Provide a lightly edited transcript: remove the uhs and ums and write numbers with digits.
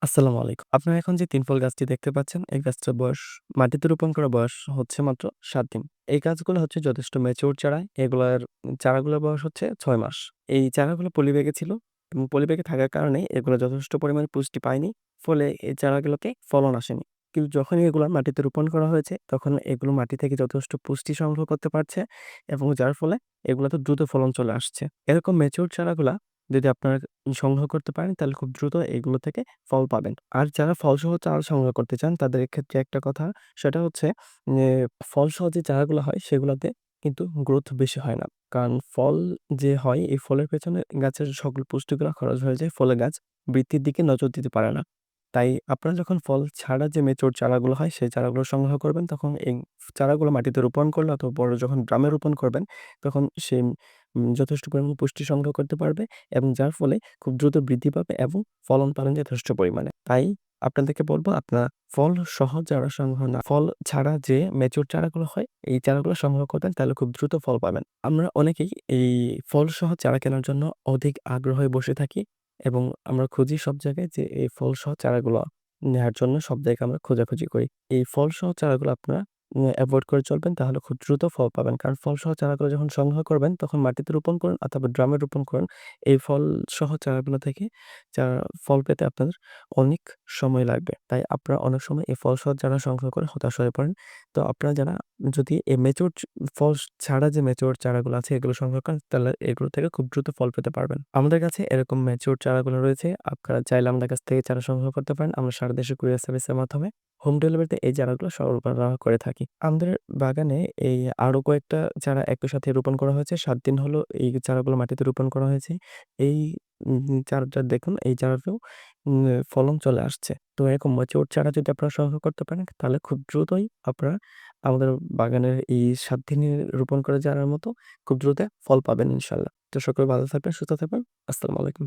আসসালামু আলাইকুম। আপনারা এখন যে ৩ ফল গাছটি দেখতে পাচ্ছেন, এই গাছটার বয়স মাটিতে রোপণ করা বয়স হচ্ছে মাত্র ৭ দিন। এই গাছগুলো হচ্ছে যথেষ্ট ম্যাচিউর চারা। এগুলার চারাগুলোর বয়স হচ্ছে ৬ মাস। এই চারাগুলো পলিব্যাগে ছিল এবং পলিব্যাগে থাকার কারণে এগুলো যথেষ্ট পরিমাণে পুষ্টি পায়নি। ফলে এই চারাগুলোতে ফলন আসেনি। কিন্তু যখনই এগুলা মাটিতে রোপণ করা হয়েছে, তখন এগুলো মাটি থেকে যথেষ্ট পুষ্টি সংগ্রহ করতে পারছে এবং যার ফলে এগুলাতে দ্রুত ফলন চলে আসছে। এরকম ম্যাচিউর চারাগুলা যদি আপনারা সংগ্রহ করতে পারেন তাহলে খুব দ্রুত এগুলো থেকে ফল পাবেন। আর যারা ফলসহ চারা সংগ্রহ করতে চান তাদের ক্ষেত্রে একটা কথা সেটা হচ্ছে যে ফলসহ যে চারাগুলো হয় সেগুলাতে কিন্তু গ্রোথ বেশি হয় না। কারণ ফল যে হয় এই ফলের পেছনে গাছের সকল পুষ্টিগুলা খরচ হয়ে যায়। ফলে গাছ বৃদ্ধির দিকে নজর দিতে পারে না। তাই আপনারা যখন ফল ছাড়া যে মেচুর চারাগুলো হয় সেই চারাগুলো সংগ্রহ করবেন তখন এই চারাগুলো মাটিতে রোপণ করলে অথবা বড় যখন ড্রামে রোপণ করবেন তখন সে যথেষ্ট পরিমাণে পুষ্টি সংগ্রহ করতে পারবে এবং যার ফলে খুব দ্রুত বৃদ্ধি পাবে এবং ফলন পাবেন যথেষ্ট পরিমাণে। তাই আপনাদেরকে বলব আপনারা ফল সহ চারা সংগ্রহ না, ফল ছাড়া যে ম্যাচিউর চারাগুলো হয়, এই চারাগুলো সংগ্রহ করবেন তাহলে খুব দ্রুত ফল পাবেন। আমরা অনেকেই এই ফল সহ চারা কেনার জন্য অধিক আগ্রহ হয়ে বসে থাকি এবং আমরা খুঁজি সব জায়গায় যে এই ফল সহ চারাগুলো নেয়ার জন্য সব জায়গায় আমরা খোঁজাখুঁজি করি। এই ফল সহ চারাগুলো আপনারা এভয়েড করে চলবেন তাহলে খুব দ্রুত ফল পাবেন। কারণ ফল সহ চারাগুলো যখন সংগ্রহ করবেন তখন মাটিতে রোপণ করুন অথবা ড্রামে রোপণ করুন। এই ফল সহ চারাগুলো থেকে চারা ফল পেতে আপনাদের অনেক সময় লাগবে। তাই আপনারা অনেক সময় এই ফল সহ চারা সংগ্রহ করে হতাশ হয়ে পড়েন। তো আপনারা যারা যদি এই ম্যাচিউরড ফল ছাড়া যে ম্যাচিউরড চারাগুলো আছে এগুলো সংগ্রহ করেন তাহলে এগুলো থেকে খুব দ্রুত ফল পেতে পারবেন। আমাদের কাছে এরকম ম্যাচিউরড চারাগুলো রয়েছে। আপনারা চাইলে আমাদের কাছ থেকে চারা সংগ্রহ করতে পারেন। আমরা সারা দেশে কুরিয়ার সার্ভিসের মাধ্যমে হোম ডেলিভারিতে এই চারাগুলো সরবরাহ করে থাকি। আমাদের বাগানে এই আরো কয়েকটা চারা একই সাথে রোপণ করা হয়েছে। ৭ দিন হলো এই চারাগুলো মাটিতে রোপণ করা হয়েছে। এই চারাটা দেখুন এই চারাতেও ফলন চলে আসছে। তো এরকম ম্যাচিউরড চারা যদি আপনারা সংগ্রহ করতে পারেন তাহলে খুব দ্রুতই আপনারা আমাদের বাগানের এই ৭ দিনে রোপণ করা চারার মতো খুব দ্রুত ফল পাবেন ইনশাআল্লাহ। তো সকলে ভালো থাকবেন, সুস্থ থাকবেন। আসসালামু আলাইকুম।